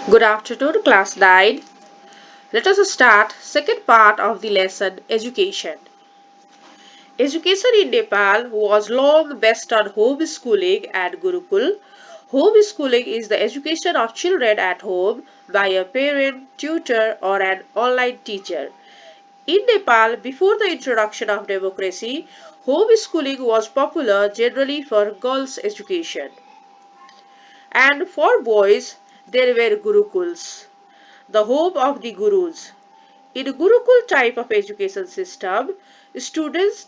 Good afternoon, class 9. Let us start second part of the lesson Education. Education in Nepal was long based on homeschooling and Gurukul. Homeschooling is the education of children at home by a parent, tutor or an online teacher. In Nepal, before the introduction of democracy, homeschooling was popular generally for girls' education. And for boys, there were Gurukuls, the home of the Gurus. In Gurukul type of education system, students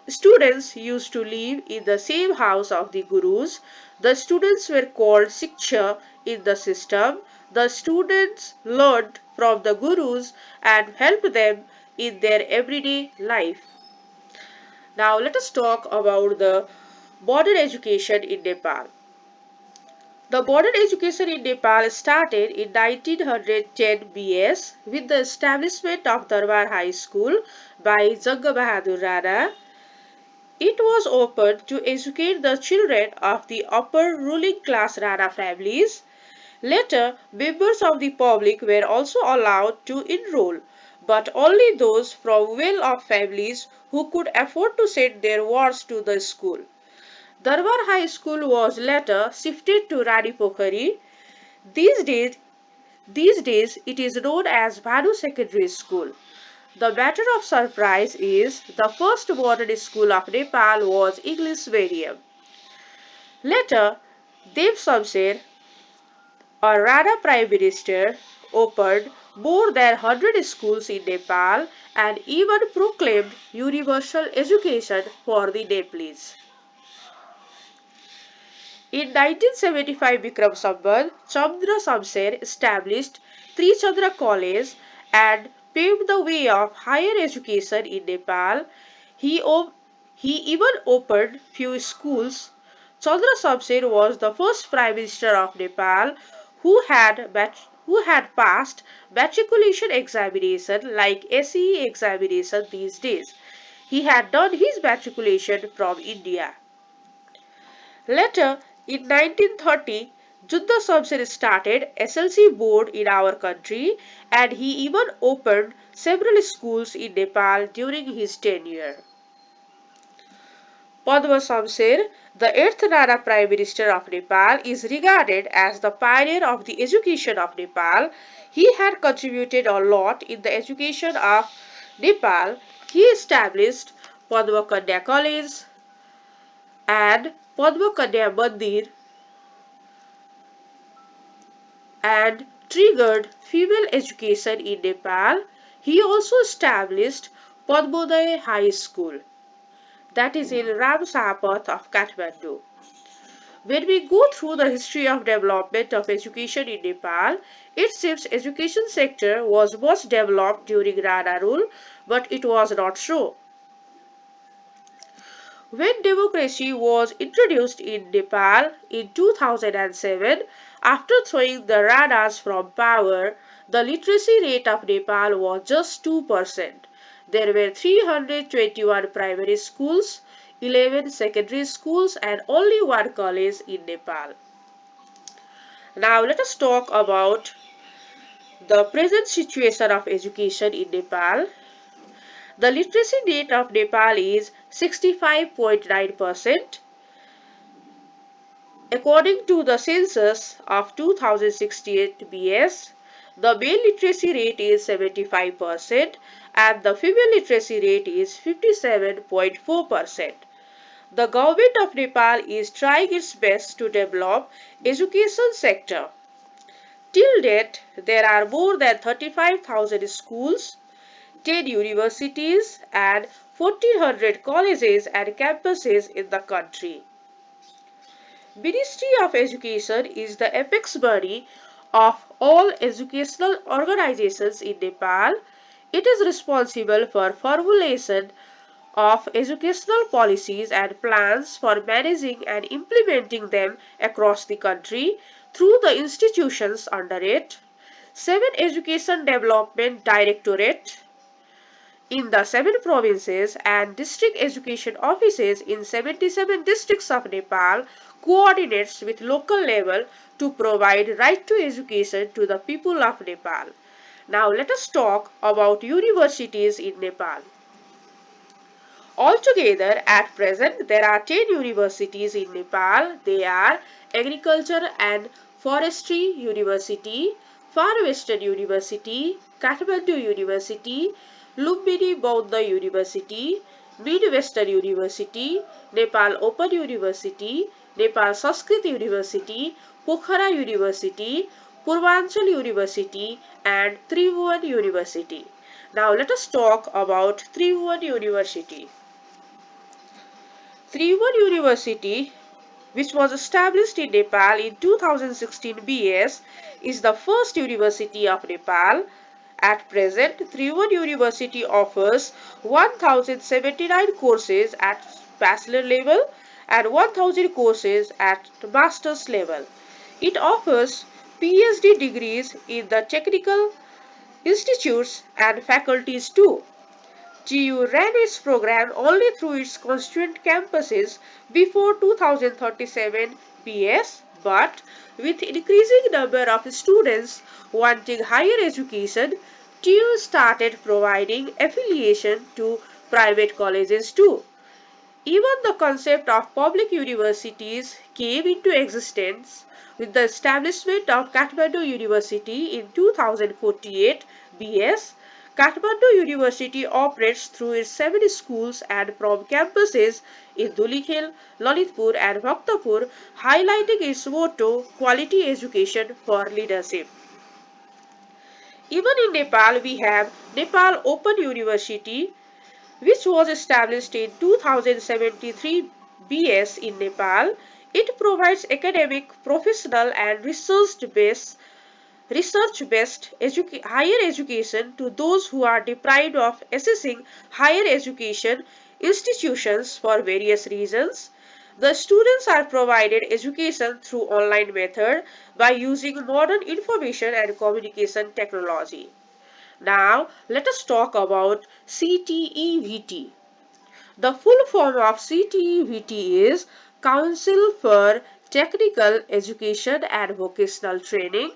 students used to live in the same house of the Gurus. The students were called Siksha in the system. The students learned from the Gurus and helped them in their everyday life. Now let us talk about the modern education in Nepal. The modern education in Nepal started in 1910 BS with the establishment of Darbar High School by Janga Bahadur Rana. It was opened to educate the children of the upper ruling class Rana families. Later, members of the public were also allowed to enroll, but only those from well-off families who could afford to send their wards to the school. Darbar High School was later shifted to Rani Pokhari. These days, these days it is known as Bhanu Secondary School. The matter of surprise is the first modern school of Nepal was English medium. Later, Dev Samser, a Rana Prime Minister, opened more than 100 schools in Nepal and even proclaimed universal education for the Nepalese. In 1975 Bikram Sambat, Chandra Samser established Trichandra College and paved the way of higher education in Nepal. He, he even opened few schools. Chandra Samser was the first Prime Minister of Nepal who had passed matriculation examination like SEE examination these days. He had done his matriculation from India. Later, in 1930, Judha Samson started SLC board in our country and he even opened several schools in Nepal during his tenure. Padma Samser, the eighth Rana Prime Minister of Nepal, is regarded as the pioneer of the education of Nepal. He had contributed a lot in the education of Nepal. He established Padma Kanya College and Padma Kanya Mandir and triggered female education in Nepal. He also established Padmodaya High School, that is in Ramsapath of Kathmandu. When we go through the history of development of education in Nepal, it seems education sector was much developed during Rana rule, but it was not so. When democracy was introduced in Nepal in 2007, after throwing the Ranas from power, the literacy rate of Nepal was just 2%. There were 321 primary schools, 11 secondary schools, and only one college in Nepal. Now let us talk about the present situation of education in Nepal. The literacy rate of Nepal is 65.9%. According to the census of 2068 BS, the male literacy rate is 75% and the female literacy rate is 57.4%. The government of Nepal is trying its best to develop education sector. Till date, there are more than 35,000 schools, 10 universities and 1400 colleges and campuses in the country. Ministry of Education is the apex body of all educational organizations in Nepal. It is responsible for formulation of educational policies and plans for managing and implementing them across the country through the institutions under it. 7 Education Development Directorate, in the 7 provinces and district education offices in 77 districts of Nepal coordinates with local level to provide right to education to the people of Nepal. Now let us talk about universities in Nepal. Altogether, at present, there are 10 universities in Nepal. They are Agriculture and Forestry University, Far Western University, Kathmandu University, Lumbini Bauddha University, Midwestern University, Nepal Open University, Nepal Sanskrit University, Pokhara University, Purvanchal University, and Tribhuvan University. Now let us talk about Tribhuvan University. Tribhuvan University, which was established in Nepal in 2016 BS, is the first university of Nepal. At present, Tribhuvan University offers 1079 courses at bachelor level and 1000 courses at master's level. It offers PhD degrees in the technical institutes and faculties too. TU ran its program only through its constituent campuses before 2037 BS, but with increasing number of students wanting higher education, TU started providing affiliation to private colleges too. Even the concept of public universities came into existence with the establishment of Kathmandu University in 2048 BS. Kathmandu University operates through its 7 schools and from campuses in Dhulikhel, Lalitpur and Bhaktapur, highlighting its motto, quality education for leadership. Even in Nepal, we have Nepal Open University, which was established in 2073 BS in Nepal. It provides academic, professional and research-based higher education to those who are deprived of accessing higher education institutions for various reasons. The students are provided education through online method by using modern information and communication technology. Now, let us talk about CTEVT. The full form of CTEVT is Council for Technical Education and Vocational Training.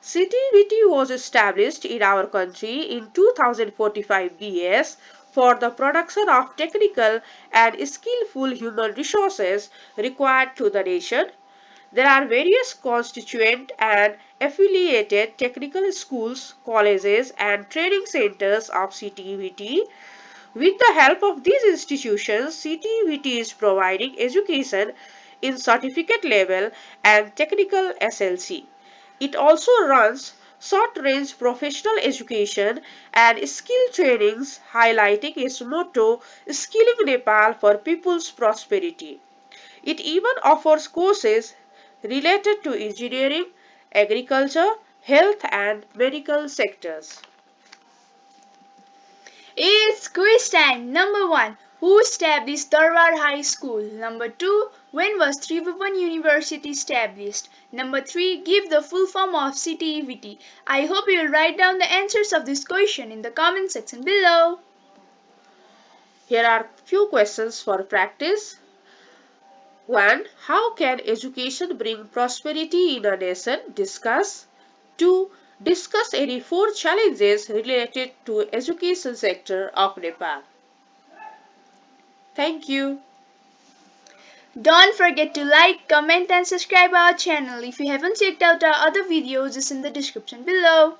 CTEVT was established in our country in 2045 BS for the production of technical and skillful human resources required to the nation. There are various constituent and affiliated technical schools, colleges and training centers of CTVT. With the help of these institutions, CTVT is providing education in certificate level and technical SLC. It also runs short-range professional education and skill trainings, highlighting its motto, Skilling Nepal for People's Prosperity. It even offers courses related to engineering, agriculture, health and medical sectors. It's quiz time. Number 1. Who established Darbar High School? Number 2. When was Tribhuvan University established? Number 3. Give the full form of CTEVT. I hope you will write down the answers of this question in the comment section below. Here are few questions for practice. 1. How can education bring prosperity in a nation? Discuss. 2. Discuss any 4 challenges related to education sector of Nepal. Thank you. Don't forget to like, comment and subscribe our channel. If you haven't checked out our other videos, it's in the description below.